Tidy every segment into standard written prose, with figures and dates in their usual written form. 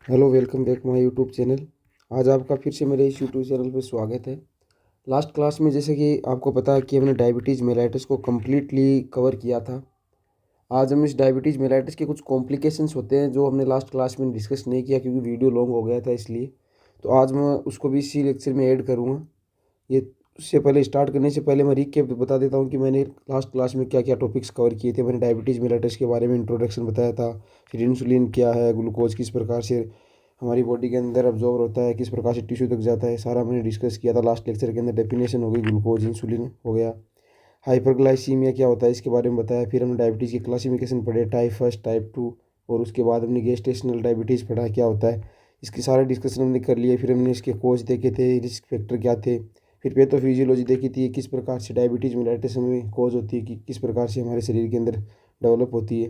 Hello, welcome back my YouTube channel. आज आपका फिर से मेरे इस यूट्यूब चैनल पे स्वागत है। लास्ट क्लास में जैसे कि आपको पता है कि हमने डायबिटीज़ मेलाइटिस को कम्प्लीटली कवर किया था। आज हम इस डायबिटीज़ मेलाइटिस के कुछ कॉम्प्लिकेशंस होते हैं जो हमने लास्ट क्लास में डिस्कस नहीं किया क्योंकि वीडियो लॉन्ग हो गया था, इसलिए तो आज मैं उसको भी इसी लेक्चर में ऐड करूँगा। ये उससे पहले स्टार्ट करने से पहले मैं रिकैप बता देता हूँ कि मैंने लास्ट क्लास में क्या क्या टॉपिक्स कवर किए थे। मैंने डायबिटीज़ मेलाइटिस के बारे में इंट्रोडक्शन बताया था, फिर इंसुलिन क्या है, ग्लूकोज किस प्रकार से हमारी बॉडी के अंदर अब्जॉर्ब होता है, किस प्रकार से टिश्यू तक जाता है, सारा मैंने डिस्कस किया था लास्ट लेक्चर के अंदर। डेफिनेशन हो गई, ग्लूकोज इंसुलिन हो गया, हाइपरग्लाइसीमिया क्या होता है इसके बारे में बताया। फिर हमने डायबिटीज़ की क्लासिफिकेशन पढ़े, टाइप फर्स्ट, टाइप टू, और उसके बाद हमने गेस्टेशनल डायबिटीज़ पढ़ा क्या होता है, इसके सारे डिस्कशन हमने कर लिए। फिर हमने इसके कोज देखे थे, रिस्क फैक्टर क्या थे, फिर पैथोफिजियोलॉजी देखी थी, किस प्रकार से डायबिटीज़ मेलाइटिस में कोज होती है, कि किस प्रकार से हमारे शरीर के अंदर डेवलप होती है।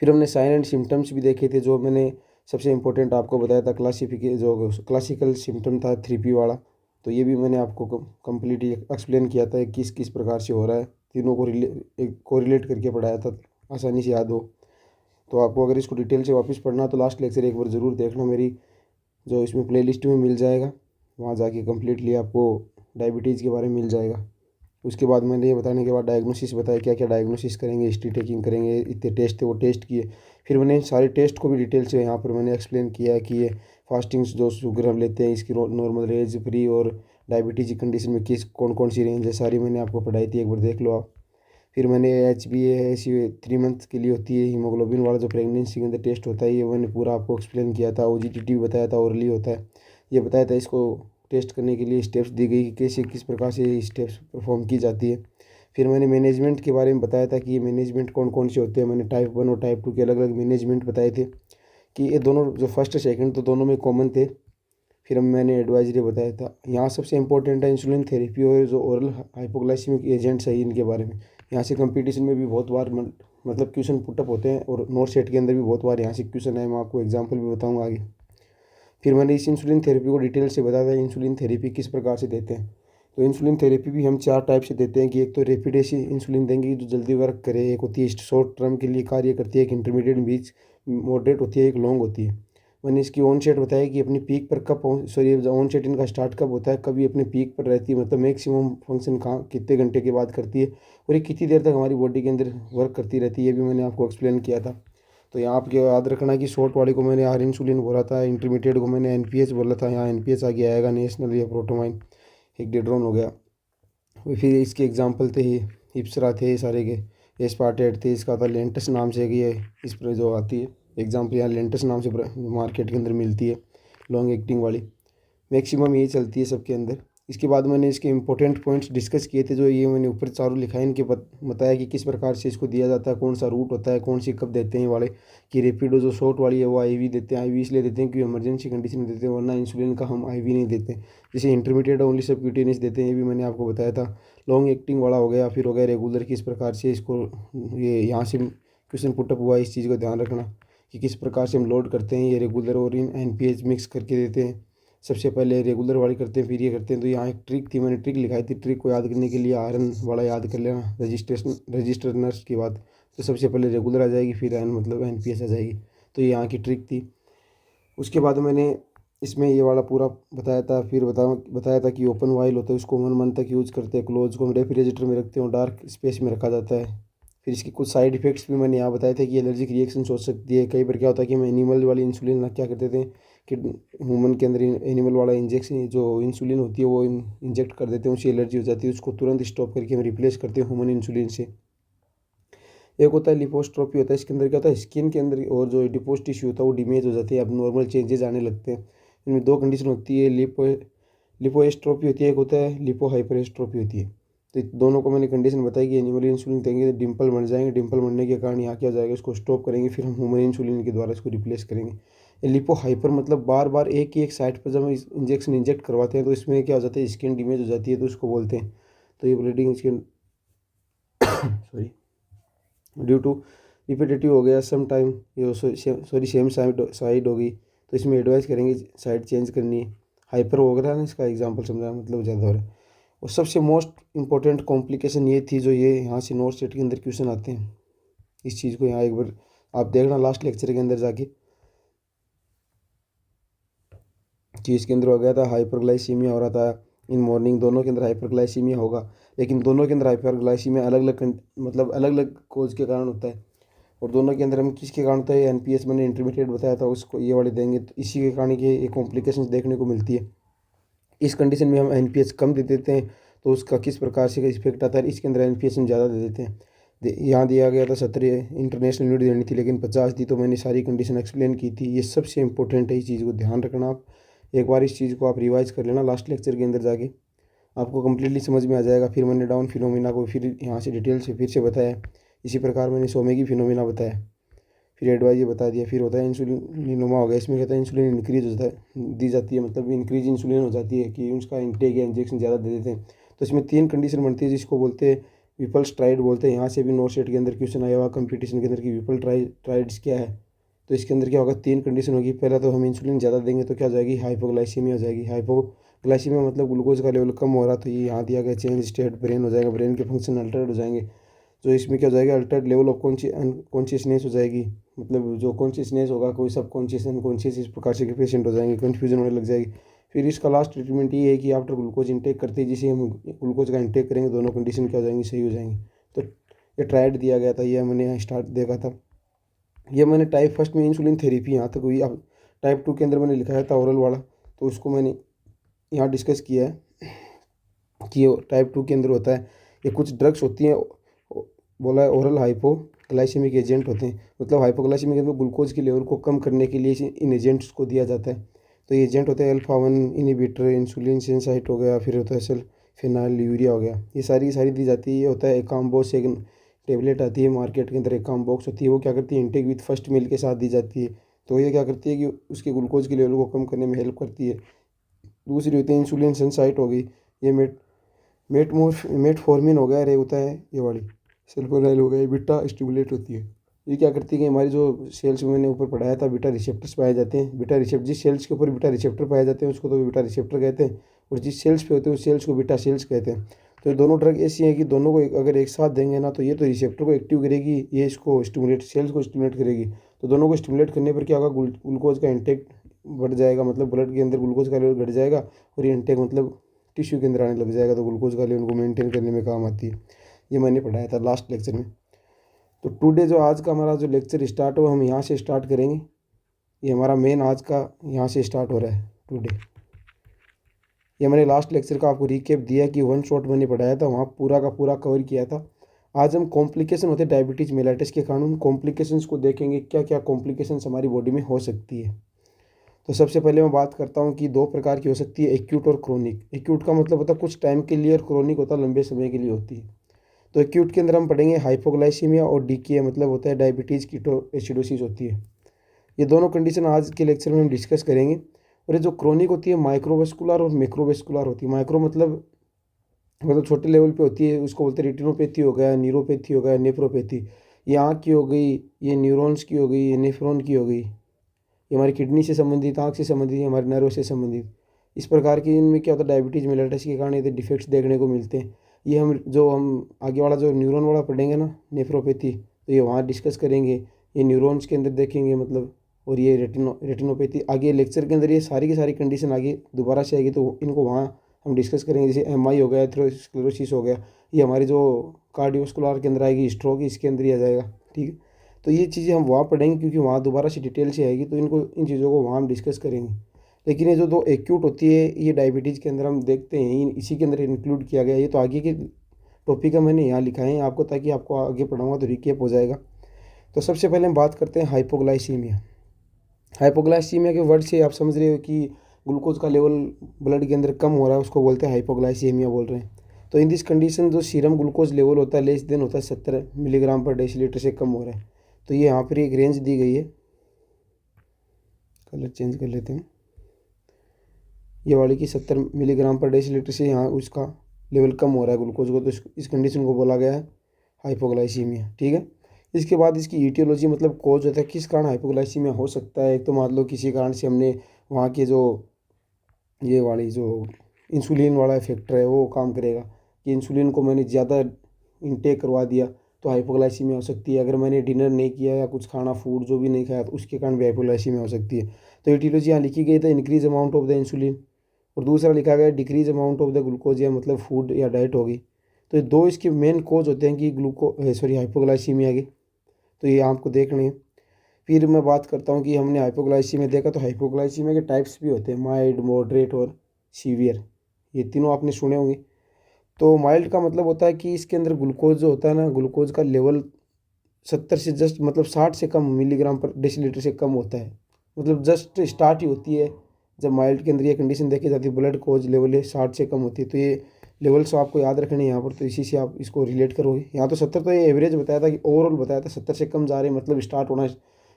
फिर हमने साइन एंड सिम्टम्स भी देखे थे, जो मैंने सबसे इम्पोर्टेंट आपको बताया था जो क्लासिकल सिम्टम था 3P वाला, तो ये भी मैंने आपको कम्प्लीटली एक्सप्लेन किया था किस किस प्रकार से हो रहा है। तीनों को कोरिलेट करके पढ़ाया था, आसानी से याद हो। तो आपको अगर इसको डिटेल से वापस पढ़ना तो लास्ट लेक्चर एक बार ज़रूर देखना, मेरी जो इसमें प्लेलिस्ट में मिल जाएगा, वहाँ जाके कम्प्लीटली आपको डायबिटीज़ के बारे में मिल जाएगा। उसके बाद मैंने ये बताने के बाद डायग्नोसिस बताया, क्या क्या डायग्नोसिस करेंगे, हिस्ट्री टेकिंग करेंगे, इतने टेस्ट थे वो टेस्ट किए। फिर मैंने सारे टेस्ट को भी डिटेल से यहाँ पर मैंने एक्सप्लेन किया है कि ये फास्टिंग जो शुगर हम लेते हैं इसकी नॉर्मल रेंज, फ्री और डायबिटीज़ की कंडीशन में किस कौन कौन सी रेंज है, सारी मैंने आपको पढ़ाई थी, एक बार देख लो आप। फिर मैंने HbA ऐसी 3 मंथ के लिए होती है, हीमोग्लोबिन वाला जो प्रेगनेंसी के अंदर टेस्ट होता है, ये मैंने पूरा आपको एक्सप्लेन किया था। OGTT भी बताया था, ओरली होता है, ये बताया था। इसको टेस्ट करने के लिए स्टेप्स दी गई कि कैसे किस प्रकार से स्टेप्स परफॉर्म की जाती है। फिर मैंने मैनेजमेंट के बारे में बताया था कि ये मैनेजमेंट कौन कौन से होते हैं। मैंने टाइप 1 और टाइप 2 के अलग अलग मैनेजमेंट बताए थे कि ये दोनों जो फर्स्ट सेकंड तो दोनों में कॉमन थे। फिर मैंने एडवाइजरी बताया था। यहाँ सबसे इंपॉर्टेंट है इंसुलिन थेरेपी और जो ओरल हाइपोग्लाइसीमिक एजेंट्स है इनके बारे में। यहाँ से कंपटीशन में भी बहुत बार मतलब क्वेश्चन पुटअप होते हैं, और नोट सेट के अंदर भी बहुत बार यहाँ से क्वेश्चन है, मैं आपको एग्जाम्पल भी बताऊँगा आगे। फिर मैंने इस इंसुलिन थेरेपी को डिटेल से बताया था, इंसुलिन थेरेपी किस प्रकार से देते हैं। तो इंसुलिन थेरेपी भी हम 4 टाइप से देते हैं कि एक तो रैपिड ऐसी इंसुलिन देंगे जो जल्दी वर्क करे, एक होती है शॉर्ट टर्म के लिए कार्य करती है, एक इंटरमीडिएट, बीच मॉडरेट होती है, एक लॉन्ग होती है। मैंने इसकी ऑन सेट बताया कि अपनी पीक पर कब पहुँच, सॉरी ऑन सेट इनका स्टार्ट कब होता है, कभी अपने पीक पर रहती है, मतलब मैक्सिमम फंक्शन कहाँ कितने घंटे के बाद करती है, और ये कितनी देर तक हमारी बॉडी के अंदर वर्क करती रहती है, ये भी मैंने आपको एक्सप्लेन किया था। तो यहाँ आपको याद रखना कि शॉर्ट वाले को मैंने आर इंसुलिन बोला था, इंटरमीडिएट को मैंने NPH बोला था, यहाँ NPH आगे आएगा, नेशनल या प्रोटोमाइन एक डेड्रोन हो गया। फिर इसके एग्जांपल थे, हिप्सरा थे सारे के, एस्पार्टेट थे, इसका था लेंटस नाम से, कि ये इस पर जो आती है एग्जाम्पल, यहाँ लेंटस नाम से मार्केट के अंदर मिलती है, लॉन्ग एक्टिंग वाली। मैक्सिमम यही चलती है सबके अंदर। इसके बाद मैंने इसके इंपॉर्टेंट पॉइंट्स डिस्कस किए थे, जो ये मैंने ऊपर चारों लिखा है, इनके बताया कि किस प्रकार से इसको दिया जाता है, कौन सा रूट होता है, कौन सी कब देते हैं ये वाले। कि रेपिडो जो शॉर्ट वाली है वो IV देते हैं, IV इसलिए देते हैं कि इमरजेंसी कंडीशन में देते हैं, वरना इंसुलिन का हम IV नहीं देते। जैसे इंटरमीडिएट ओनली सबक्यूटेनियस देते हैं, ये भी मैंने आपको बताया था। लॉन्ग एक्टिंग वाला हो गया, फिर हो गया रेगुलर, किस प्रकार से इसको, ये यहाँ से क्वेश्चन पुटअप हुआ, इस चीज़ का ध्यान रखना कि किस प्रकार से हम लोड करते हैं। ये रेगुलर और इन NPH मिक्स करके देते हैं, सबसे पहले रेगुलर वाली करते हैं फिर ये करते हैं। तो यहाँ एक ट्रिक थी, मैंने ट्रिक लिखाई थी, ट्रिक को याद करने के लिए आयरन वाला याद कर लेना, रजिस्टर नर्स की बात। तो सबसे पहले रेगुलर आ जाएगी, फिर एन मतलब NPH आ जाएगी। तो ये यहाँ की ट्रिक थी। उसके बाद मैंने इसमें ये वाला पूरा बताया था। फिर बताया था कि ओपन वाइल होता है, उसको 1 मंथ तक यूज़ करते हैं, क्लोज को हम रेफ्रिजरेटर में रखते हैं, डार्क स्पेस में रखा जाता है। फिर इसके कुछ साइड इफेक्ट्स भी मैंने यहाँ बताए थे कि एलर्जिक रिएक्शंस हो सकती है। कई बार क्या होता है कि हम एनिमल वाली इंसुलिन ना क्या करते थे कि ह्यूमन के अंदर एनिमल वाला इंजेक्शन जो इंसुलिन होती है वो इंजेक्ट कर देते हैं, उससे एलर्जी हो जाती है, उसको तुरंत स्टॉप करके हम रिप्लेस करते हैं ह्यूमन इंसुलिन से। एक होता है लिपोस्ट्रोपी, होता है इसके अंदर क्या होता है, स्किन के अंदर और जो डिपोज टिश्यू होता है वो डिमेज हो जाती है, अब नॉर्मल चेंजेस आने लगते हैं। इनमें 2 कंडीशन होती है, लिपोएस्ट्रोपी होती है, एक होता है लिपो हाइपरेस्ट्रोपी होती है। तो दोनों को मैंने कंडीशन बताई कि एनिमल इंसुलिन देंगे तो डिम्पल मर जाएंगे, डिम्पल मरने के कारण यहाँ क्या हो जाएगा, इसको स्टॉप करेंगे, फिर हम ह्यूमन इंसुलिन के द्वारा इसको रिप्लेस करेंगे। लिपो हाइपर मतलब बार बार एक ही एक साइड पर जब हम इंजेक्शन इंजेक्ट करवाते हैं तो इसमें क्या हो जाता है, स्किन डिमेज हो जाती है, तो उसको बोलते हैं। तो ये bleeding skin sorry due to repetitive हो गया सम टाइम, ये सॉरी सेम साइड होगी, तो इसमें एडवाइस करेंगे साइड चेंज करनी है। हाइपर हो गया ना, इसका एग्जांपल समझा, मतलब ज़्यादा हो रहा है। और सबसे मोस्ट इंपॉर्टेंट कॉम्प्लिकेशन ये थी, जो ये यहाँ से नोट सेट के अंदर क्वेश्चन आते हैं, इस चीज़ को यहाँ एक बार आप देखना लास्ट लेक्चर के अंदर जाके। कि इसके अंदर हो गया था हाइपरग्लाइसीमिया हो रहा था इन मॉर्निंग, दोनों के अंदर हाइपरग्लाइसीमिया होगा, लेकिन दोनों के अंदर हाइपरग्लाइसीमिया अलग अलग मतलब अलग अलग कोज के कारण होता है। और दोनों के अंदर हम किसके कारण होता है, एनपीएस मैंने इंटरमीडिएट बताया था उसको, ये वाले देंगे तो इसी के कारण ये कॉम्प्लिकेशंस देखने को मिलती है। इस कंडीशन में हम एनपीएस कम दे देते हैं तो उसका किस प्रकार से इफेक्ट आता है, इसके अंदर एनपीएस हम ज़्यादा दे देते हैं। यहाँ दिया गया था 17 इंटरनेशनल यूनिट देनी थी लेकिन 50 दी, तो मैंने सारी कंडीशन एक्सप्लेन की थी। ये सबसे इंपॉर्टेंट है, इस चीज़ को ध्यान रखना आप। एक बार इस चीज़ को आप रिवाइज कर लेना लास्ट लेक्चर के अंदर जाके, आपको कम्प्लीटली समझ में आ जाएगा। फिर मैंने डाउन फिनोमिना को फिर यहाँ से डिटेल से फिर से बताया। इसी प्रकार मैंने सोमेगी फिनोमिना बताया, फिर एडवाइज ये बता दिया। फिर होता है इंसुलिनोमा हो गया, इसमें कहता है इंसुलिन इंक्रीज होता है, दी जाती है, मतलब इंक्रीज इंसुलिन हो जाती है कि उसका इंटेक या इंजेक्शन ज़्यादा दे देते हैं। तो इसमें 3 कंडीशन बनती है जिसको बोलते हैं विपल स्ट्राइड बोलते हैं। यहाँ से भी नोट सेट के अंदर क्वेश्चन आया हुआ कंपटीशन के अंदर कि विपल स्ट्राइड्स क्या है। तो इसके अंदर क्या होगा, 3 कंडीशन होगी। पहला तो हम इंसुलिन ज़्यादा देंगे तो क्या हो जाएगी, हाइपोग्लाइसीमिया हो जाएगी। हाइपोग्लाइसीमिया मतलब ग्लूकोज का लेवल कम हो रहा, तो ये यहाँ दिया गया चेंज स्टेट ब्रेन हो जाएगा, ब्रेन के फंक्शन अल्टर्ड हो जाएंगे। तो इसमें क्या हो जाएगा, अल्टर्ड लेवल ऑफ कॉन्शियसनेस हो जाएगी, मतलब जो कॉन्शियसनेस होगा कोई सब कॉन्शियस अनकॉन्शियस इस प्रकार से पेशेंट हो जाएंगे, कन्फ्यूजन होने लग जाएगी। फिर इसका लास्ट ट्रीटमेंट ये है कि आफ्टर ग्लूकोज इंटेक करते हैं, जिसे हम ग्लूकोज का इंटेक करेंगे, दोनों कंडीशन क्या हो जाएंगी, सही हो जाएंगी। तो ये ट्रायड दिया गया था, ये मैंने स्टार्ट देखा था। ये मैंने टाइप फर्स्ट में इंसुलिन थेरेपी यहाँ तक हुई। अब टाइप 2 के अंदर मैंने लिखाया था ओरल वाला, तो उसको मैंने यहाँ डिस्कस किया है कि टाइप 2 के अंदर होता है, ये कुछ ड्रग्स होती हैं, बोला है ओरल हाइपोग्लाइसेमिक एजेंट होते हैं, मतलब हाइपोग्लाइसेमिक के अंदर ग्लूकोज के लेवल को कम करने के लिए इन एजेंट्स को दिया जाता है। तो ये एजेंट होते हैं अल्फा 1 इनहिबिटर, इंसुलिन सेंसाइट हो गया, फिर होता है फिनाइल यूरिया हो गया, ये सारी दी जाती है। ये होता है एकाम्बोस, एक टेबलेट आती है मार्केट के अंदर एकाम्बोक्स होती है, वो क्या करती है, इंटेक विथ फर्स्ट मील के साथ दी जाती है। तो ये क्या करती है कि उसके ग्लूकोज के लेवल को कम करने में हेल्प करती है। दूसरी होती है इंसुलिन सेंसाइट हो गई, ये मेटफॉर्मिन हो गया, अरे होता है ये वाली सल्फोनाइल हो गया, ये बीटा स्टिमुलेट होती है। ये क्या करती है कि हमारी जो सेल्स में मैंने ऊपर पढ़ाया था बीटा रिसेप्टर्स पाए जाते हैं, बीटा रिसेप्टर जिस सेल्स के ऊपर बीटा रिसेप्टर पाए जाते हैं उसको तो बीटा रिसेप्टर कहते हैं, और जिस सेल्स पे होते हैं उस सेल्स को बीटा सेल्स कहते हैं। तो ये दोनों ड्रग ऐसी हैं कि दोनों को अगर एक साथ देंगे ना, तो ये तो रिसेप्टर को एक्टिव करेगी, ये इसको स्टिमुलेट सेल्स को स्टिमुलेट करेगी। तो दोनों को स्टिमुलेट करने पर क्या होगा, ग्लूकोज का इंटेक बढ़ जाएगा, मतलब ब्लड के अंदर ग्लूकोज का लेवल घट जाएगा, और ये इंटेक मतलब टिश्यू के अंदर आने लग जाएगा, तो ग्लूकोज का लेवल को मेंटेन करने में काम आती है। ये मैंने पढ़ाया था लास्ट लेक्चर में। तो टुडे जो आज का हमारा जो लेक्चर स्टार्ट हुआ, हम यहाँ से स्टार्ट करेंगे। ये हमारा मेन आज का यहाँ से स्टार्ट हो रहा है टुडे। ये मैंने लास्ट लेक्चर का आपको रिकेप दिया कि वन शॉट मैंने पढ़ाया था, वहाँ पूरा का पूरा कवर किया था। आज हम कॉम्प्लिकेशन होते हैं डायबिटीज़ मेलाइटिस के कारण, उन कॉम्प्लिकेशंस को देखेंगे, क्या क्या कॉम्प्लिकेशंस हमारी बॉडी में हो सकती है। तो सबसे पहले मैं बात करता हूँ कि 2 प्रकार की हो सकती है, एक्यूट और क्रोनिक। एक्यूट का मतलब होता है कुछ टाइम के लिए, और क्रोनिक होता है लंबे समय के लिए होती है। तो एक्यूट के अंदर हम पढ़ेंगे हाइपोग्लाइसीमिया और डीके, मतलब होता है डायबिटीज़ कीटोएसिडोसिस होती है। ये दोनों कंडीशन आज के लेक्चर में हम डिस्कस करेंगे। और ये जो क्रोनिक होती है माइक्रोवेस्कुलर और मैक्रोवेस्कुलर होती है। माइक्रो मतलब छोटे लेवल पे होती है, उसको बोलते हैं रेटिनोपैथी हो गया, न्यूरोपैथी हो गया, नेफ्रोपैथी। ये आँख की हो गई, ये न्यूरॉन्स की हो गई, ये नेफ्रॉन की हो गई, ये हमारी किडनी से संबंधित, आँख से संबंधित, हमारे नर्व से संबंधित। इस प्रकार की इनमें क्या होता है, डायबिटीज़ मेलाइटिस के कारण ये डिफेक्ट्स देखने को मिलते हैं। ये हम आगे वाला जो न्यूरॉन वाला पढ़ेंगे ना, नेफ्रोपैथी, तो ये वहाँ डिस्कस करेंगे। ये न्यूरॉन्स के अंदर देखेंगे मतलब, और ये रेटिनोपैथी आगे लेक्चर के अंदर, ये सारी की सारी कंडीशन आगे दोबारा से आएगी, तो इनको वहाँ हम डिस्कस करेंगे। जैसे एमआई हो गया, एथेरोस्क्लेरोसिस हो गया, ये हमारी जो कार्डियोवास्कुलर के अंदर आएगी, स्ट्रोक इसके अंदर ही आ जाएगा, ठीक है। तो ये चीज़ें हम वहाँ पढ़ेंगे क्योंकि वहाँ दोबारा से डिटेल से आएगी, तो इन चीज़ों को वहाँ हम डिस्कस करेंगे। लेकिन ये जो 2 एक्यूट होती है, ये डायबिटीज़ के अंदर हम देखते हैं, इसी के अंदर इंक्लूड किया गया है। ये तो आगे के टॉपिक का मैंने यहाँ लिखा है आपको, ताकि आपको आगे पढ़ाऊँगा तो रिकेप हो जाएगा। तो सबसे पहले हम बात करते हैं हाइपोग्लाइसीमिया। हाइपोग्लाइसीमिया के वर्ड से आप समझ रहे हो कि ग्लूकोज का लेवल ब्लड के अंदर कम हो रहा है, उसको बोलते हैं हाइपोग्लाइसीमिया बोल रहे हैं। तो इन दिस कंडीशन जो सीरम ग्लूकोज लेवल होता है लेस देन होता है 70 मिलीग्राम पर डेसीलीटर से कम हो रहा है। तो ये यहाँ पर एक रेंज दी गई है, कलर चेंज कर लेते हैं, ये वाली की 70 मिलीग्राम पर डेसीलीटर से यहाँ उसका लेवल कम हो रहा है ग्लूकोज को, तो इस कंडीशन को बोला गया है हाइपोग्लाइसीमिया, ठीक है। इसके बाद इसकी ईटियोलॉजी मतलब कॉज होता है, किस कारण हाइपोग्लाइसीमिया हो सकता है। एक तो मान लो किसी कारण से हमने वहाँ के जो ये वाली जो इंसुलिन वाला फैक्टर है वो काम करेगा, कि इंसुलिन को मैंने ज़्यादा इंटेक करवा दिया, तो हाइपोग्लाइसीमिया हो सकती है। अगर मैंने डिनर नहीं किया या कुछ खाना फूड जो भी नहीं खाया तो उसके कारण भी हाइपोग्लाइसीमिया हो सकती है। तो एटियोलॉजी यहाँ लिखी गई था increase amount of the insulin, और दूसरा लिखा गया decrease amount of the glucose, या मतलब फूड या डाइट होगी। तो ये दो इसके मेन कोज होते हैं कि हाइपोग्लाइसीमिया के, तो ये आपको देखने हैं। फिर मैं बात करता हूँ कि हमने हाइपोग्लाइसीमिया देखा, तो हाइपोग्लाइसीमिया के टाइप्स भी होते हैं, माइल्ड, मॉडरेट और सीवियर। ये तीनों आपने सुने होंगे। तो माइल्ड का मतलब होता है कि इसके अंदर ग्लूकोज जो होता है ना, ग्लूकोज का लेवल 70 से जस्ट मतलब 60 से कम मिलीग्राम पर डेसीलीटर से कम होता है, मतलब जस्ट स्टार्ट ही होती है जब माइल्ड के अंदर ये कंडीशन देखी जाती है। ब्लड कोज लेवल है 60 से कम होती है। तो ये लेवल्स आपको याद रखने हैं यहाँ पर, तो इसी से आप इसको रिलेट करोगे। यहाँ तो 70 तो ये एवरेज बताया था कि ओवरऑल बताया था, 70 से कम जा रहे हैं मतलब स्टार्ट होना,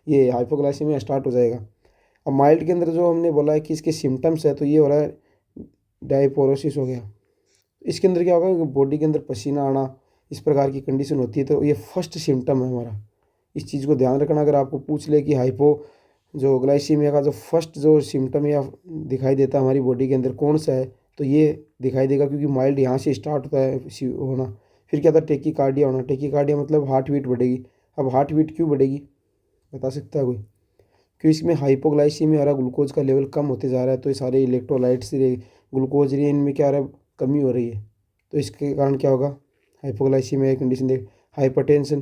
ये हाइपोग्लाइसीमिया स्टार्ट हो जाएगा। अब माइल्ड के अंदर जो हमने बोला है कि इसके सिम्टम्स है, तो ये हो रहा है डायपोरोसिस हो गया। इसके अंदर क्या होगा, बॉडी के अंदर पसीना आना, इस प्रकार की कंडीशन होती है। तो ये फर्स्ट सिम्टम है हमारा, इस चीज़ को ध्यान रखना। अगर आपको पूछ ले कि हाइपो जो ग्लाइसीमिया का जो फर्स्ट जो सिम्टम या दिखाई देता है हमारी बॉडी के अंदर कौन सा है, तो ये दिखाई देगा, क्योंकि माइल्ड यहाँ से स्टार्ट होता है होना। फिर क्या था, टेकीकार्डिया होना। टेकीकार्डिया मतलब हार्ट बीट बढ़ेगी। अब हार्ट बीट क्यों बढ़ेगी, बता सकता है कोई? क्योंकि इसमें हाइपोग्लाइसीमिया हो रहा है, ग्लूकोज का लेवल कम होते जा रहा है, तो ये सारे इलेक्ट्रोलाइट्स ग्लूकोज रही है, इनमें क्या हो रहा है, कमी हो रही है। तो इसके कारण क्या होगा, हाइपोग्लाइसीमिया कंडीशन देख। हाइपरटेंशन,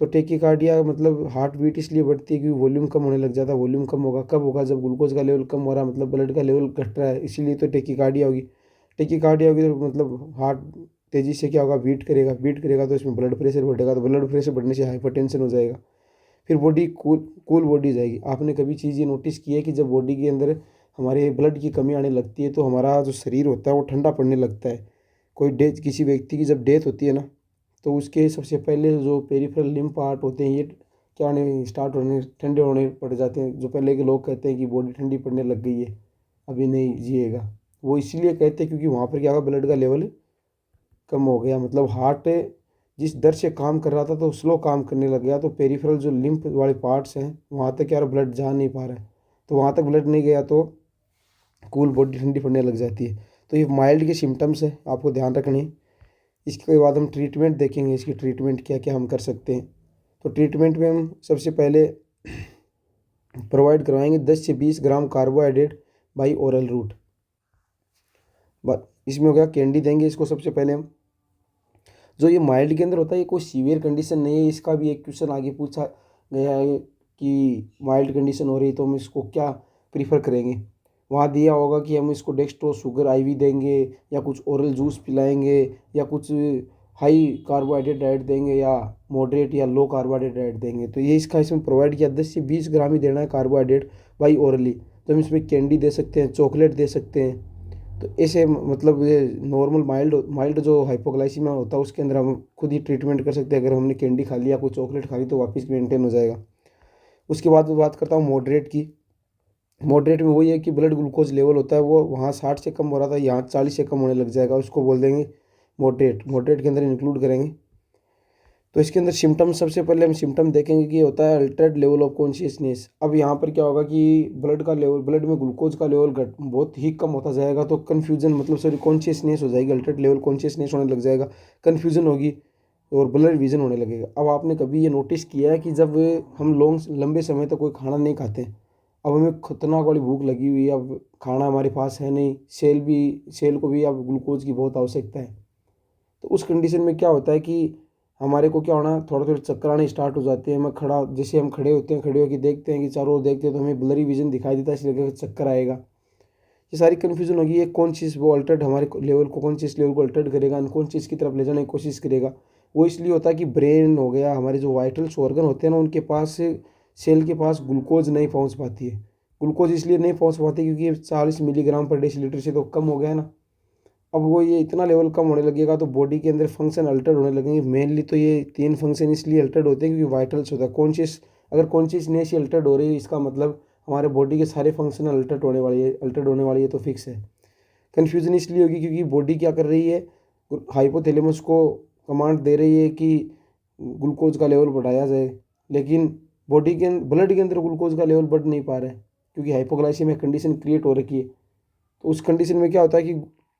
तो टेकीकार्डिया मतलब हार्ट बीट इसलिए बढ़ती है क्योंकि वॉल्यूम कम होने लग जाता है। वॉल्यूम कम होगा कब होगा, जब ग्लूकोज का लेवल कम हो रहा है, मतलब ब्लड का लेवल घट रहा है, इसीलिए तो टेकीकार्डिया होगी। टेकीकार्डिया होगी तो मतलब हार्ट तेज़ी से क्या होगा, बीट करेगा। बीट करेगा तो इसमें ब्लड प्रेशर बढ़ेगा, तो ब्लड प्रेशर बढ़ने से हाइपरटेंशन हो जाएगा। फिर बॉडी कूल कूल बॉडी जाएगी। आपने कभी चीज़ ये नोटिस की है कि जब बॉडी के अंदर हमारे ब्लड की कमी आने लगती है तो हमारा जो शरीर होता है वो ठंडा पड़ने लगता है। कोई डेथ, किसी व्यक्ति की जब डेथ होती है ना, तो उसके सबसे पहले जो पेरिफेरल लिम्फ पार्ट होते हैं ये क्या होने स्टार्ट होने, ठंडे होने पड़ जाते हैं। जो पहले के लोग कहते हैं कि बॉडी ठंडी पड़ने लग गई है, अभी नहीं जिएगा, वो इसलिए कहते हैं क्योंकि वहाँ पर क्या होगा, ब्लड का लेवल कम हो गया, मतलब हार्ट जिस दर से काम कर रहा था तो स्लो काम करने लग गया। तो पेरिफेरल जो लिम्फ वाले पार्ट्स हैं वहाँ तक यार ब्लड जा नहीं पा रहा है, तो वहाँ तक ब्लड नहीं गया तो कूल बॉडी ठंडी पड़ने लग जाती है। तो ये माइल्ड के सिम्टम्स है, आपको ध्यान रखने हैं। इसके बाद हम ट्रीटमेंट देखेंगे, इसकी ट्रीटमेंट क्या क्या हम कर सकते हैं। तो ट्रीटमेंट में हम सबसे पहले प्रोवाइड करवाएंगे 10 से 20 ग्राम कार्बोहाइड्रेट बाई ओरल रूट। इसमें हो गया कैंडी देंगे इसको सबसे पहले हम। जो ये माइल्ड के अंदर होता है ये कोई सीवियर कंडीशन नहीं है। इसका भी एक क्वेश्चन आगे पूछा गया है कि माइल्ड कंडीशन हो रही तो हम इसको क्या प्रीफर करेंगे। वहाँ दिया होगा कि हम इसको डेक्स्ट्रो शुगर आईवी देंगे, या कुछ ओरल जूस पिलाएंगे, या कुछ हाई कार्बोहाइड्रेट डाइट देंगे, या मॉडरेट या लो कार्बोहाइड्रेट डाइट देंगे। तो ये इसका इसमें प्रोवाइड किया 10 से 20 ग्राम ही देना है कार्बोहाइड्रेट बाई ओरली। तो हम इसमें कैंडी दे सकते हैं, चॉकलेट दे सकते हैं। तो ऐसे मतलब ये नॉर्मल माइल्ड माइल्ड जो हाइपोग्लाइसीमिया होता है उसके अंदर हम खुद ही ट्रीटमेंट कर सकते हैं। अगर हमने कैंडी खा लिया, कोई चॉकलेट खा ली, तो वापस मेंटेन हो जाएगा। उसके बाद मैं बात करता हूँ मॉडरेट की। मॉडरेट में वही है कि ब्लड ग्लूकोज लेवल होता है वो वहाँ 60 से कम हो रहा था, यहाँ 40 से कम होने लग जाएगा, उसको बोल देंगे मॉडरेट। मॉडरेट के अंदर इंक्लूड करेंगे। तो इसके अंदर सिम्टम, सबसे पहले हम सिम्टम देखेंगे कि होता है अल्टर्ड लेवल ऑफ कॉन्शियसनेस। अब यहाँ पर क्या होगा कि ब्लड का लेवल, ब्लड में ग्लूकोज का लेवल घट बहुत ही कम होता जाएगा, तो कन्फ्यूजन मतलब सॉरी कॉन्शियसनेस हो जाएगी, अल्टर्ड लेवल कॉन्शियसनेस होने लग जाएगा, कन्फ्यूजन होगी और ब्लड विजन होने लगेगा। अब आपने कभी ये नोटिस किया है कि जब हम लंबे समय तक कोई खाना नहीं खाते, अब हमें खतरनाक वाली भूख लगी हुई है, अब खाना हमारे पास है नहीं, सेल को भी अब ग्लूकोज की बहुत आवश्यकता है। तो उस कंडीशन में क्या होता है कि हमारे को क्या होना, थोड़ा थोड़ा चक्कर आने स्टार्ट हो जाते हैं। मैं खड़ा, जैसे हम खड़े होते हैं, खड़े होकर देखते हैं कि चारों ओर देखते हैं तो हमें ब्लरी विजन दिखाई देता है, इसलिए लगेगा चक्कर आएगा। ये सारी कन्फ्यूजन होगी। ये कौन चीज़ वो अल्टर्ड हमारे लेवल को, कौन चीज़ लेवल को अल्टर्ड करेगा, अनकॉन्शियस की तरफ ले जाने की कोशिश करेगा। वो इसलिए होता है कि ब्रेन हो गया, हमारे जो वाइटल्स ऑर्गन होते हैं ना, उनके पास सेल के पास ग्लूकोज नहीं पहुंच पाती है। ग्लूकोज इसलिए नहीं पहुंच पाती क्योंकि 40 मिलीग्राम पर डेसीलीटर से तो कम हो गया है ना। अब वो ये इतना लेवल कम होने लगेगा तो बॉडी के अंदर फंक्शन अल्टर्ड होने लगेंगे। मेनली तो ये 3 फंक्शन इसलिए अल्टर्ड होते हैं क्योंकि वाइटल्स होता है कॉन्शियस। अगर कॉन्शियसनेस ही अल्टर्ड हो रही है, इसका मतलब हमारे बॉडी के सारे फंक्शन अल्टर्ड होने वाली है, तो फिक्स है। कन्फ्यूजन इसलिए होगी क्योंकि बॉडी क्या कर रही है, हाइपोथैलेमस को कमांड दे रही है कि ग्लूकोज का लेवल बढ़ाया जाए, लेकिन बॉडी के ब्लड के अंदर ग्लूकोज का लेवल बढ़ नहीं पा रहा है क्योंकि हाइपोग्लाइसीमिया कंडीशन क्रिएट हो रखी है। तो उस कंडीशन में क्या होता है कि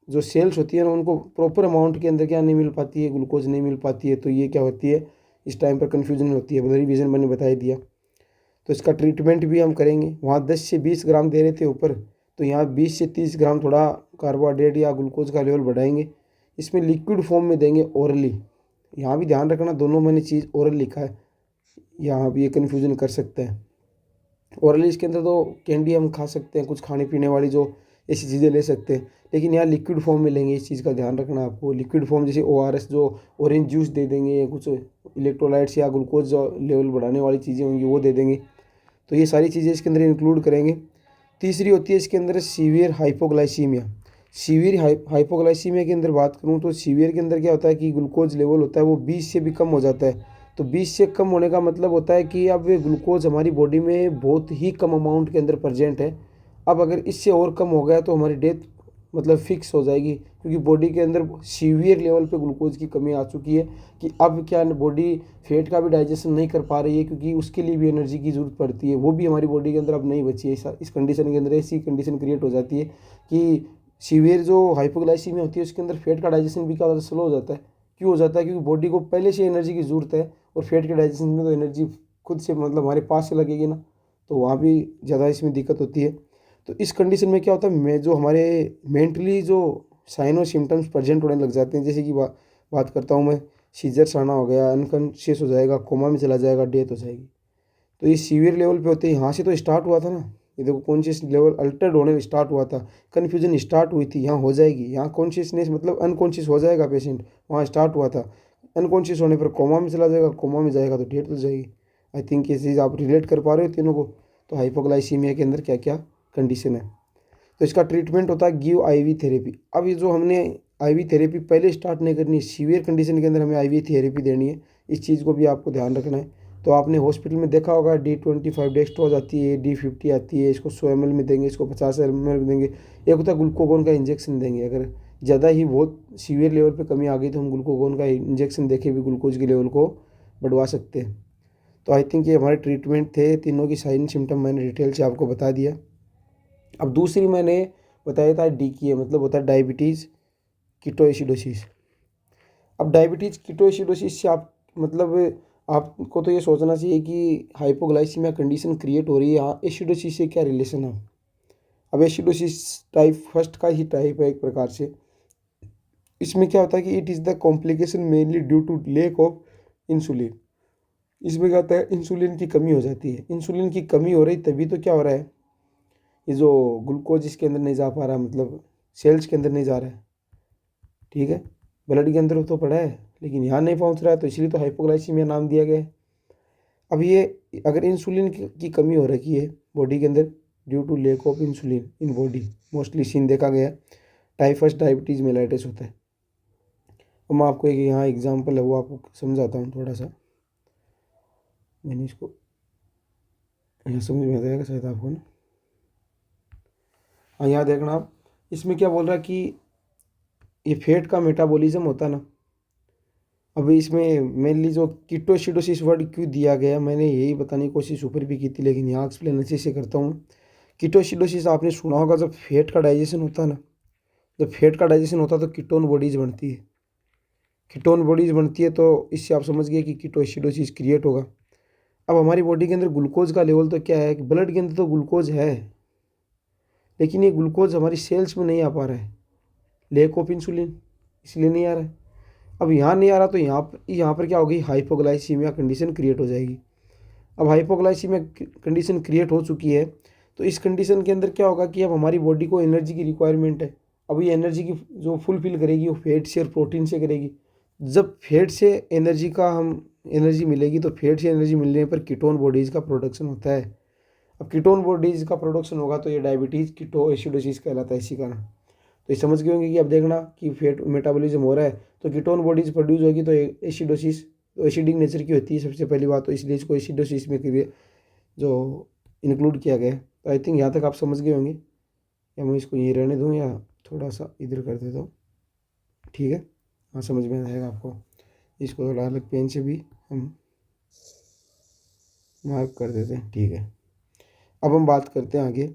जो सेल्स होती है ना, उनको प्रॉपर अमाउंट के अंदर क्या नहीं मिल पाती है, ग्लूकोज नहीं मिल पाती है। तो ये क्या होती है, इस टाइम पर कन्फ्यूजन होती है, ब्लरी विजन मैंने बता ही दिया। तो इसका ट्रीटमेंट भी हम करेंगे। वहाँ 10 से 20 ग्राम दे रहे थे ऊपर, तो यहाँ 20 से 30 ग्राम थोड़ा कार्बोहाइड्रेट या ग्लूकोज का लेवल बढ़ाएंगे। इसमें लिक्विड फॉर्म में देंगे ओरली। यहाँ भी ध्यान रखना, दोनों मैंने चीज़ ओरल लिखा है, यहाँ भी ये कन्फ्यूजन कर सकते हैं। ओरली इसके अंदर तो कैंडी हम खा सकते हैं, कुछ खाने पीने वाली जो ऐसी चीज़ें ले सकते हैं, लेकिन यहाँ लिक्विड फॉर्म में लेंगे। इस चीज़ का ध्यान रखना आपको। लिक्विड फॉर्म जैसे ORS, जो ऑरेंज जूस दे देंगे, या कुछ इलेक्ट्रोलाइट्स या ग्लूकोज जो लेवल बढ़ाने वाली चीज़ें होंगी वो दे देंगे। तो ये सारी चीज़ें इसके अंदर इंक्लूड करेंगे। तीसरी होती है इसके अंदर सीवियर हाइपोग्लाइसीमिया। सीवियर हाइपोग्लाइसीमिया के अंदर बात करूँ तो सीवियर के अंदर क्या होता है कि ग्लूकोज लेवल होता है वो 20 से भी कम हो जाता है। तो 20 से कम होने का मतलब होता है कि अब ग्लूकोज हमारी बॉडी में बहुत ही कम अमाउंट के अंदर प्रेजेंट है। अब अगर इससे और कम हो गया तो हमारी डेथ मतलब फिक्स हो जाएगी, क्योंकि बॉडी के अंदर सीवियर लेवल पे ग्लूकोज की कमी आ चुकी है कि अब क्या बॉडी फैट का भी डाइजेशन नहीं कर पा रही है, क्योंकि उसके लिए भी एनर्जी की ज़रूरत पड़ती है, वो भी हमारी बॉडी के अंदर अब नहीं बची है। इस कंडीशन के अंदर ऐसी कंडीशन क्रिएट हो जाती है कि सीवियर जो हाइपोग्लाइसीमिया होती है उसके अंदर फैट का डाइजेशन भी क्या होता है, स्लो हो जाता है। क्यों हो जाता है? क्योंकि बॉडी को पहले से एनर्जी की ज़रूरत है, और फैट के डाइजेशन में तो एनर्जी खुद से मतलब हमारे पास से लगेगी ना, तो वहाँ भी ज़्यादा इसमें दिक्कत होती है। तो इस कंडीशन में क्या होता है, मैं जो हमारे मेंटली जो साइन और सिम्टम्स प्रेजेंट होने लग जाते हैं, जैसे कि बात करता हूँ मैं, सीजर्स आना हो गया, अनकॉन्शियस हो जाएगा, कोमा में चला जाएगा, डेथ हो जाएगी। तो ये सीवियर लेवल पे होते हैं। यहाँ से तो स्टार्ट हुआ था ना, ये देखो कॉन्शियस लेवल अल्टर्ड होने स्टार्ट हुआ था, कन्फ्यूजन स्टार्ट हुई थी, यहाँ हो जाएगी। यहाँ कॉन्शियसनेस मतलब अनकॉन्शियस हो जाएगा पेशेंट, वहाँ स्टार्ट हुआ था। अनकॉन्शियस होने पर कोमा में चला जाएगा, कोमा में जाएगा तो डेथ हो जाएगी। आई थिंक ये चीज़ आप रिलेट कर पा रहे हो तीनों को। तो हाइपोग्लाइसीमिया के अंदर क्या क्या कंडीशन है। तो इसका ट्रीटमेंट होता है गिव IV थेरेपी। अब ये जो हमने IV थेरेपी पहले स्टार्ट नहीं करनी है, सीवियर कंडीशन के अंदर हमें IV थेरेपी देनी है, इस चीज़ को भी आपको ध्यान रखना है। तो आपने हॉस्पिटल में देखा होगा D25 डेक्सट्रोज आती है, D50 आती है, इसको 100 ml में देंगे, इसको 50 ml में देंगे। एक होता है ग्लूकोगोन का इंजेक्शन देंगे, अगर ज़्यादा ही बहुत सीवियर लेवल पे कमी आ गई तो हम ग्लूकोगोन का इंजेक्शन देके भी ग्लूकोज के लेवल को बढ़वा सकते हैं। तो आई थिंक ये हमारे ट्रीटमेंट थे, तीनों की साइन सिम्टम मैंने डिटेल से आपको बता दिया। अब दूसरी मैंने बताया था DKA, मतलब होता है डायबिटीज़ कीटोएसिडोसिस। अब डायबिटीज़ कीटोएसिडोसिस से आप मतलब आपको तो ये सोचना चाहिए कि हाइपोग्लाइसीमिया कंडीशन क्रिएट हो रही है, यहाँ एसिडोसिस से क्या रिलेशन है। अब एसिडोसिस टाइप फर्स्ट का ही टाइप है एक प्रकार से। इसमें क्या होता है कि it is the complication mainly due to lack of insulin. इसमें क्या होता है, इंसुलिन की कमी हो जाती है। इंसुलिन की कमी हो रही तभी तो क्या हो रहा है, ये जो ग्लूकोज इसके अंदर नहीं जा पा रहा, मतलब सेल्स के अंदर नहीं जा रहा है, ठीक है, ब्लड के अंदर तो पड़ा है लेकिन यहाँ नहीं पहुँच रहा है, तो इसलिए तो हाइपोग्लाइसीमिया नाम दिया गया है। अब ये अगर इंसुलिन की कमी हो रखी है बॉडी के अंदर due to lack of insulin in body, mostly seen देखा गया, टाइप फर्स्ट डायबिटीज़ मेलाइटिस होता है। अब मैं आपको एक यहाँ एग्जाम्पल है वो आपको समझाता हूँ थोड़ा सा। मैंने इसको यहाँ समझ में आ जाएगा शायद आपको ना। हाँ, यहाँ देखना आप, इसमें क्या बोल रहा है कि ये फैट का मेटाबॉलिज्म होता है ना। अब इसमें मेनली जो कीटोसिडोसिस वर्ड क्यों दिया गया, मैंने यही बताने की कोशिश ऊपर भी की थी, लेकिन यहाँ एक्सप्लेन अच्छे से करता हूँ। कीटोसिडोसिस आपने सुना होगा, जब फैट का डाइजेशन होता है ना, जब फैट का डाइजेशन होता है तो कीटोन बॉडीज बनती है। कीटोन बॉडीज बनती है तो इससे आप समझ गए कि कीटोसिडोसिस क्रिएट होगा। अब हमारी बॉडी के अंदर ग्लूकोज का लेवल तो क्या है कि ब्लड के अंदर तो ग्लूकोज है, लेकिन ये ग्लूकोज हमारी सेल्स में नहीं आ पा रहा है, लैक ऑफ इंसुलिन, इसलिए नहीं आ रहा है। अब यहाँ नहीं आ रहा तो यहाँ पर क्या होगी, हाइपोग्लाइसीमिया कंडीशन क्रिएट हो जाएगी। अब हाइपोग्लाइसीमिया कंडीशन क्रिएट हो चुकी है, तो इस कंडीशन के अंदर क्या होगा कि अब हमारी बॉडी को एनर्जी की रिक्वायरमेंट है। अब ये एनर्जी की जो फुलफिल करेगी वो फैट से और प्रोटीन से करेगी। जब फैट से एनर्जी का हम एनर्जी मिलेगी तो फैट से एनर्जी मिलने पर कीटोन बॉडीज़ का प्रोडक्शन होता है। अब कीटोन बॉडीज़ का प्रोडक्शन होगा तो ये डायबिटीज़ कीटोएसिडोसिस कहलाता है इसी कारण। तो ये समझ गए होंगे कि अब देखना कि फैट मेटाबॉलिज्म हो रहा है तो कीटोन बॉडीज प्रोड्यूस होगी, तो एसिडोसिस तो एसिडिक नेचर की होती है सबसे पहली बात, तो इसलिए इसको एसिडोसिस में जो इंक्लूड किया गया है। तो आई थिंक यहाँ तक आप समझ गए होंगे, या मैं इसको यहीं रहने दूँ या थोड़ा सा इधर कर देता हूँ, ठीक है। हाँ, समझ में आएगा आपको। इसको थोड़ा अलग पेन से भी हम मार्क कर देते हैं, ठीक है। अब हम बात करते हैं आगे,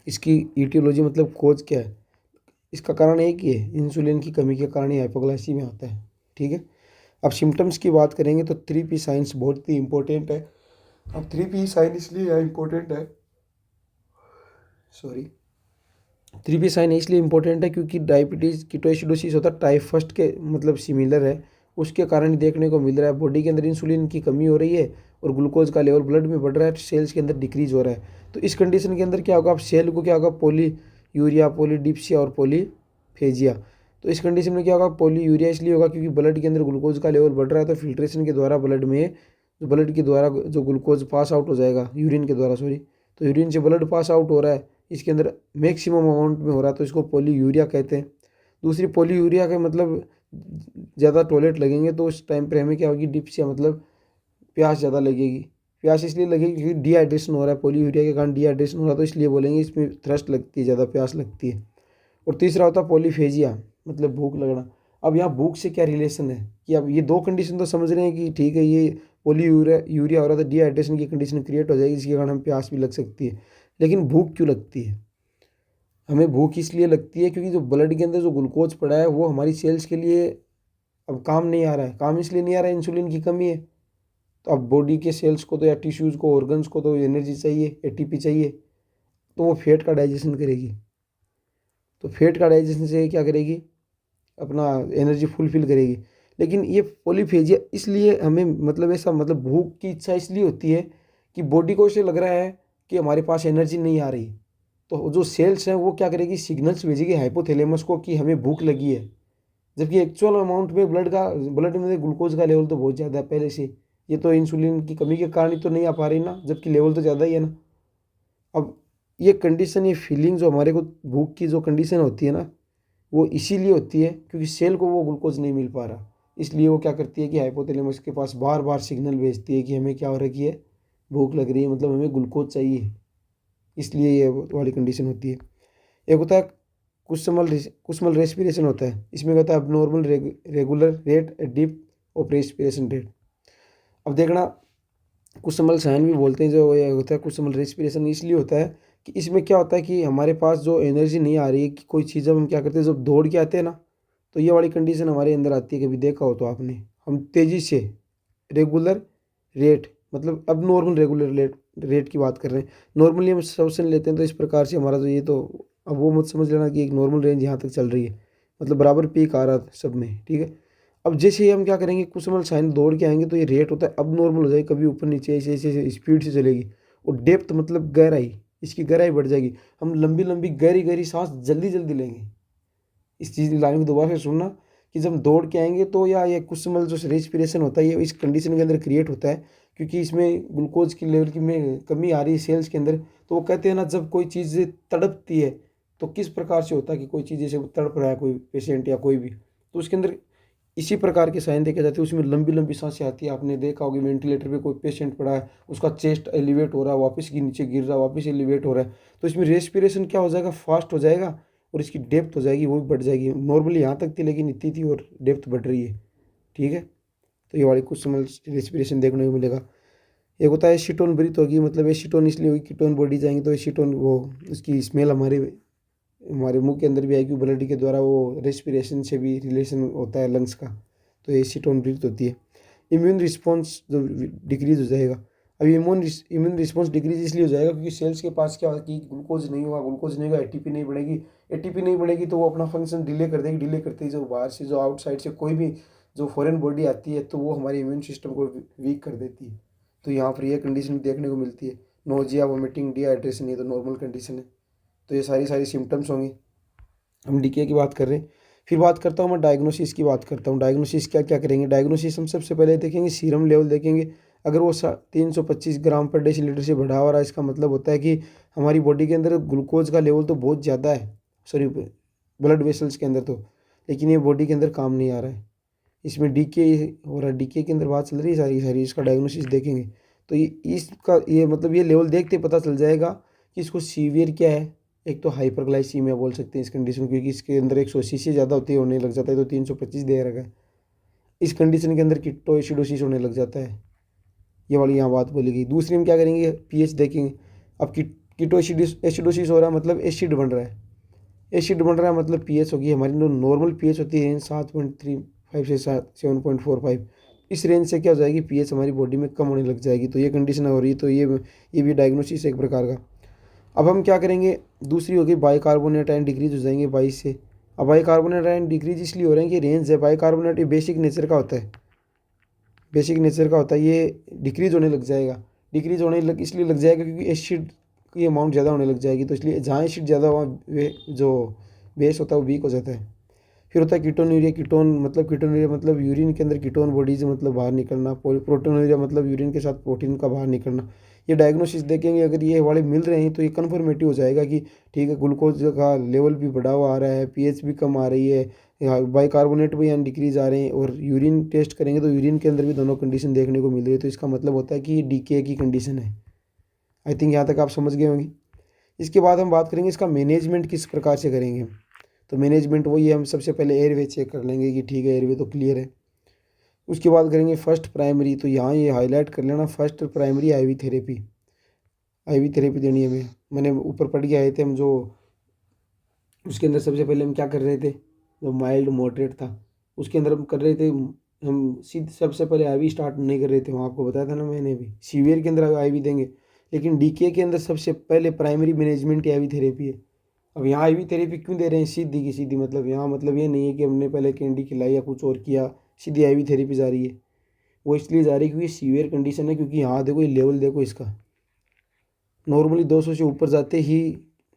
इसकी ईटियोलॉजी मतलब कोज क्या है। इसका कारण एक ही है, इंसुलिन की कमी के कारण ही हाइपोग्लाइसीमिया होता है, ठीक है। अब सिम्टम्स की बात करेंगे तो 3P साइंस बहुत ही इंपॉर्टेंट है। अब 3P साइन इसलिए इम्पोर्टेंट है, सॉरी, 3P साइन इसलिए इम्पोर्टेंट है क्योंकि डायबिटीज़ कीटोएसिडोसिस होता है टाइप फर्स्ट के मतलब सिमिलर है, उसके कारण देखने को मिल रहा है बॉडी के अंदर इंसुलिन की कमी हो रही है और ग्लूकोज का लेवल ब्लड में बढ़ रहा है, सेल्स के अंदर डिक्रीज हो रहा है। तो इस कंडीशन के अंदर क्या होगा, आप सेल को क्या होगा, पोली यूरिया, पोलीडिप्सिया और पोलीफेजिया। तो इस कंडीशन में क्या होगा, पोली यूरिया इसलिए होगा क्योंकि ब्लड के अंदर ग्लूकोज का लेवल बढ़ रहा है, तो फिल्ट्रेशन के द्वारा ब्लड के द्वारा जो ग्लूकोज पास आउट हो जाएगा यूरिन के द्वारा, सॉरी, तो यूरिन से ब्लड पास आउट हो रहा है, इसके अंदर मैक्सिमम अमाउंट में हो रहा है, तो इसको पोली यूरिया कहते हैं। दूसरी पोली यूरिया का मतलब ज़्यादा टॉयलेट लगेंगे तो उस टाइम पर हमें क्या होगी, डिप्सिया मतलब प्यास ज़्यादा लगेगी। प्यास इसलिए लगेगी क्योंकि डिहाइड्रेशन हो रहा है, पोली यूरिया के कारण डिहाइड्रेशन हो रहा है, तो इसलिए बोलेंगे इसमें थ्रस्ट लगती है, ज़्यादा प्यास लगती है। और तीसरा होता है पॉलीफेजिया, मतलब भूख लगना। अब यहाँ भूख से क्या रिलेशन है कि अब ये दो कंडीशन तो समझ रहे हैं कि ठीक है, ये पोली यूरिया हो रहा था, डिहाइड्रेशन की कंडीशन क्रिएट हो जाएगी जिसके कारण हमें प्यास भी लग सकती है। लेकिन भूख क्यों लगती है, हमें भूख इसलिए लगती है क्योंकि जो ब्लड के अंदर जो ग्लूकोज पड़ा है वो हमारी सेल्स के लिए अब काम नहीं आ रहा है। काम इसलिए नहीं आ रहा है, इंसुलिन की कमी है। तो अब बॉडी के सेल्स को तो या टिश्यूज़ को, ऑर्गन्स को तो एनर्जी चाहिए, एटीपी चाहिए, तो वो फैट का डाइजेशन करेगी। तो फैट का डाइजेशन से क्या करेगी, अपना एनर्जी फुलफिल करेगी। लेकिन ये पॉलीफेजिया इसलिए हमें मतलब ऐसा मतलब भूख की इच्छा इसलिए होती है कि बॉडी को ऐसे लग रहा है कि हमारे पास एनर्जी नहीं आ रही, तो जो सेल्स हैं वो क्या करेगी, सिग्नल्स भेजेगी हाइपोथैलेमस को कि हमें भूख लगी है। जबकि एक्चुअल अमाउंट में ब्लड में ग्लूकोज का लेवल तो बहुत ज़्यादा है पहले से, ये तो इंसुलिन की कमी के कारण ही तो नहीं आ पा रही ना, जबकि लेवल तो ज़्यादा ही है ना। अब ये कंडीशन, ये फीलिंग जो हमारे को भूख की जो कंडीशन होती है ना, वो इसीलिए होती है क्योंकि सेल को वो ग्लूकोज नहीं मिल पा रहा। इसलिए वो क्या करती है कि हाइपोथैलेमस के पास बार बार सिग्नल भेजती है कि हमें क्या हो रखी है, भूख लग रही है, मतलब हमें ग्लूकोज चाहिए। इसलिए ये वाली कंडीशन होती है। एक होता है कुसमल रेस्पिरेशन होता है, इसमें क्या होता है, अब normal regular rate, deep of respiration rate. अब देखना, कुसमल साइन भी बोलते हैं जो ये होता है, कुसमल रेस्पिरेशन इसलिए होता है कि इसमें क्या होता है कि हमारे पास जो एनर्जी नहीं आ रही है कि कोई चीज़, जब हम क्या करते हैं, जब दौड़ के आते हैं ना, तो ये वाली कंडीशन हमारे अंदर आती है। कभी देखा हो तो आपने, हम तेज़ी से रेगुलर रेट, मतलब अब नॉर्मल रेगुलर रेट की बात कर रहे हैं। नॉर्मली हम श्वसन लेते हैं तो इस प्रकार से हमारा जो ये तो, अब वो मत समझ लेना कि एक नॉर्मल रेंज यहाँ तक चल रही है, मतलब बराबर पीक आ रहा था सब में, ठीक है। अब जैसे ही हम क्या करेंगे, कुछ समय साइन दौड़ के आएंगे तो ये रेट होता है अब नॉर्मल हो जाएगी, कभी ऊपर नीचे ऐसे ऐसे ऐसे स्पीड से चलेगी। और डेप्थ मतलब गहराई, इसकी गहराई बढ़ जाएगी। हम लंबी लंबी गहरी गहरी सांस जल्दी जल्दी लेंगे। इस चीज़ लाइन को दोबारा से सुनना कि जब दौड़ के आएंगे तो या ये कुछ समय जो रेस्पिरेशन होता है ये इस कंडीशन के अंदर क्रिएट होता है क्योंकि इसमें ग्लूकोज की लेवल की में कमी आ रही है सेल्स के अंदर। तो वो कहते हैं ना, जब कोई चीज़ तड़पती है तो किस प्रकार से होता है कि कोई चीज़ जैसे तड़प रहा है कोई पेशेंट या कोई भी, तो उसके अंदर इसी प्रकार के साइन देखे जाते हैं। उसमें लंबी लंबी सांसें आती है। आपने देखा होगा वेंटिलेटर पे कोई पेशेंट पड़ा है, उसका चेस्ट एलिवेट हो रहा है, वापस की नीचे गिर रहा है, वापस एलिवेट हो रहा है, तो इसमें रेस्पिरेशन क्या हो जाएगा, फास्ट हो जाएगा और इसकी डेप्थ हो जाएगी, वो भी बढ़ जाएगी। नॉर्मली यहाँ तक थी लेकिन इतनी थी और डेप्थ बढ़ रही है, ठीक है। तो ये वाली कुछ समय रेस्पिरेशन देखने को मिलेगा। एक होता है एसीटोन ब्रीथ होगी, मतलब एसीटोन इसलिए होगी कीटोन बॉडी जाएंगे तो एसीटोन वो उसकी स्मेल हमारे हमारे मुंह के अंदर भी आएगी, ब्लड के द्वारा वो रेस्पिरेशन से भी रिलेशन होता है लंग्स का, तो एसीटोन ब्रीथ होती है। इम्यून रिस्पॉन्स जो डिक्रीज हो जाएगा। अब इम्यून रिस्पॉन्स डिक्रीज इसलिए हो जाएगा क्योंकि सेल्स के पास क्या होगा कि ग्लूकोज नहीं होगा, ग्लूकोज नहीं होगा, एटीपी नहीं बढ़ेगी। एटीपी नहीं बढ़ेगी तो वो अपना फंक्शन डिले कर देगी। डिले करते ही जो बाहर से, जो आउटसाइड से कोई भी जो फॉरेन बॉडी आती है तो वो हमारे इम्यून सिस्टम को वीक कर देती है। तो यहाँ पर ये कंडीशन देखने को मिलती है, नोजिया, वोमिटिंग, डिहाइड्रेशन, ये तो नॉर्मल कंडीशन है। तो ये सारी सारी सिम्टम्स होंगे। हम डीके की बात कर रहे हैं। फिर बात करता हूँ मैं डायग्नोसिस की बात करता हूँ। डायग्नोसिस क्या क्या करेंगे, डायग्नोसिस हम सबसे पहले देखेंगे सीरम लेवल देखेंगे। अगर वो 325 ग्राम पर डेसीलीटर से बढ़ा हुआ है, इसका मतलब होता है कि हमारी बॉडी के अंदर ग्लूकोज का लेवल तो बहुत ज़्यादा है, सॉरी ब्लड वेसल्स के अंदर तो, लेकिन ये बॉडी के अंदर काम नहीं आ रहा है। इसमें डीके हो रहा है, डीके के अंदर बात चल रही है सारी सारी। इसका डायग्नोसिस देखेंगे तो ये इसका ये मतलब ये लेवल देखते पता चल जाएगा कि इसको सीवियर क्या है। एक तो हाइपरग्लाइसीमिया बोल सकते हैं इस कंडीशन, क्योंकि इसके अंदर 180 से ज़्यादा होती है, होने लग जाता है, तो 325 दे रखा है। इस कंडीशन के अंदर कीटोएसिडोसिस होने लग जाता है, ये वाली यहाँ बात बोली गई। दूसरी हम क्या करेंगे, पीएच देखेंगे। अब कीटोएसिडोसिस हो रहा है मतलब एसिड बन रहा है। एसिड बन रहा है मतलब पीएच होगी हमारी जो नॉर्मल पीएच होती है 7.3 5 से 7.45 इस रेंज से क्या हो जाएगी, पीएच हमारी बॉडी में कम होने लग जाएगी। तो ये कंडीशन हो रही है, तो ये भी डायग्नोसिस एक प्रकार का। अब हम क्या करेंगे, दूसरी होगी बाइकार्बोनेट आयन डिक्रीज हो जाएंगे 22 से। अब बाइकार्बोनेट आयन डिक्रीज इसलिए हो रहे हैं कि रेंज है, बाइकार्बोनेट ये बेसिक नेचर का होता है, बेसिक नेचर का होता है, ये डिक्रीज होने लग जाएगा। डिक्रीज होने लग इसलिए लग जाएगा क्योंकि एसिड की अमाउंट ज़्यादा होने लग जाएगी, तो इसलिए जहाँ एसिड ज़्यादा वहाँ जो बेस होता है वो वीक हो जाता है। फिर होता है कीटोनूरिया। कीटोनूरिया मतलब यूरिन के अंदर कीटोन बॉडीज मतलब बाहर निकलना। प्रोटोनूरिया मतलब यूरिन के साथ प्रोटीन का बाहर निकलना। ये डायग्नोसिस देखेंगे, अगर ये वाले मिल रहे हैं तो ये कन्फर्मेटिव हो जाएगा कि ठीक है, ग्लूकोज का लेवल भी बढ़ा हुआ आ रहा है, पीएच भी कम आ रही है, बाइकार्बोनेट भी यहाँ डिक्रीज आ रहे हैं, और यूरिन टेस्ट करेंगे तो यूरिन के अंदर भी दोनों कंडीशन देखने को मिल रही है। तो इसका मतलब होता है कि ये डीके की कंडीशन है। आई थिंक यहाँ तक आप समझ गए होंगे। इसके बाद हम बात करेंगे इसका मैनेजमेंट किस प्रकार से करेंगे। तो मैनेजमेंट वही है, हम सबसे पहले एयरवे चेक कर लेंगे कि ठीक है, एयरवे तो क्लियर है। उसके बाद करेंगे फर्स्ट प्राइमरी। तो यहाँ ये हाईलाइट कर लेना, first primary ivy therapy. Ivy therapy देनी है हमें। मैंने ऊपर पढ़ के आए थे हम, जो उसके अंदर सबसे पहले हम क्या कर रहे थे, जो माइल्ड मॉडरेट था उसके अंदर हम कर रहे थे, हम सीधे सबसे पहले आईवी स्टार्ट नहीं कर रहे थे, वहाँ आपको बताया था ना मैंने भी। सीवियर के अंदर आईवी देंगे, लेकिन डीके के अंदर सबसे पहले प्राइमरी मैनेजमेंट आईवी थेरेपी है। अब यहाँ आईवी थेरेपी क्यों दे रहे हैं, सीधी की सीधी, मतलब यहाँ मतलब ये नहीं है कि हमने पहले कैंडी खिलाई या कुछ और किया, सीधी आईवी थेरेपी जा रही है। वो इसलिए जा रही है क्योंकि सीवियर कंडीशन है। क्योंकि यहाँ देखो, ये लेवल देखो इसका, नॉर्मली 200 से ऊपर जाते ही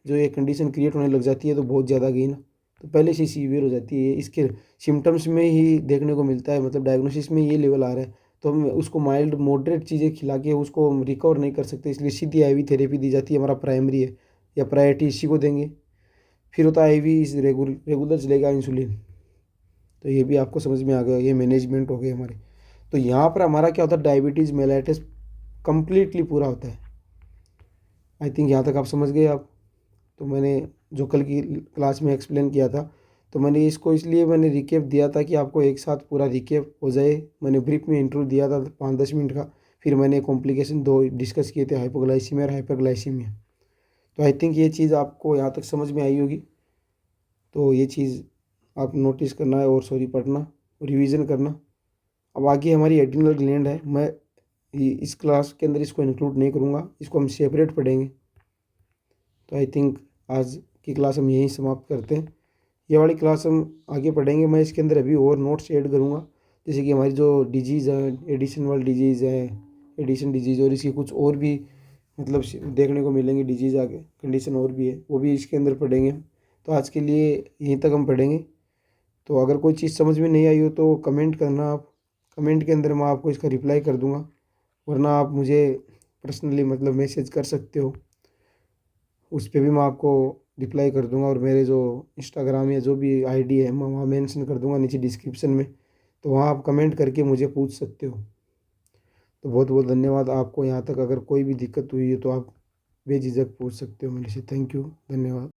जो ये कंडीशन क्रिएट होने लग जाती है, तो बहुत ज़्यादा गई ना, तो पहले से सीवियर हो जाती है। इसके सिम्टम्स में ही देखने को मिलता है, मतलब डायग्नोसिस में ये लेवल आ रहा है, तो हम उसको माइल्ड मॉडरेट चीज़ें खिला के उसको हम रिकवर नहीं कर सकते, इसलिए सीधी आईवी थेरेपी दी जाती है। हमारा प्राइमरी है या प्रायोरिटी इसी को देंगे। फिर होता है आईवी रेगुलर चलेगा इंसुलिन। तो ये भी आपको समझ में आ गया, ये मैनेजमेंट हो गए हमारे। तो यहाँ पर हमारा क्या होता है, डायबिटीज़ मेलाइटिस कंप्लीटली पूरा होता है। आई थिंक यहाँ तक आप समझ गए आप। तो मैंने जो कल की क्लास में एक्सप्लेन किया था, तो मैंने इसको इसलिए मैंने रिकेप दिया था कि आपको एक साथ पूरा रिकेप हो जाए। मैंने ब्रीफ में इंट्रो दिया था 5-10 मिनट का, फिर मैंने कॉम्प्लिकेशन 2 डिस्कस किए थे, हाइपोग्लाइसीमिया और हाइपरग्लाइसीमिया। तो आई थिंक ये चीज़ आपको यहाँ तक समझ में आई होगी। तो ये चीज़ आप नोटिस करना है, और सॉरी पढ़ना, रिवीजन करना। अब आगे हमारी एड्रिनल ग्लैंड है, मैं इस क्लास के अंदर इसको इंक्लूड नहीं करूँगा, इसको हम सेपरेट पढ़ेंगे। तो आई थिंक आज की क्लास हम यहीं समाप्त करते हैं। ये वाली क्लास हम आगे पढ़ेंगे, मैं इसके अंदर अभी और नोट्स ऐड करूँगा, जैसे कि हमारी जो डिजीज़ है, एडिशन वाली डिजीज़ है, एडिशन डिजीज़, और इसकी कुछ और भी मतलब देखने को मिलेंगे डिजीज़ आगे, कंडीशन और भी है, वो भी इसके अंदर पढ़ेंगे। तो आज के लिए यहीं तक हम पढ़ेंगे। तो अगर कोई चीज़ समझ में नहीं आई हो तो कमेंट करना आप, कमेंट के अंदर मैं आपको इसका रिप्लाई कर दूँगा, वरना आप मुझे पर्सनली मतलब मैसेज कर सकते हो, उस पर भी मैं आपको रिप्लाई कर दूंगा। और मेरे जो इंस्टाग्राम या जो भी आईडी है मैं वहाँ मेंशन कर दूंगा नीचे डिस्क्रिप्शन में, तो वहाँ आप कमेंट करके मुझे पूछ सकते हो। तो बहुत बहुत धन्यवाद आपको। यहाँ तक अगर कोई भी दिक्कत हुई है तो आप बेझिझक पूछ सकते हो मेरे से। थैंक यू, धन्यवाद।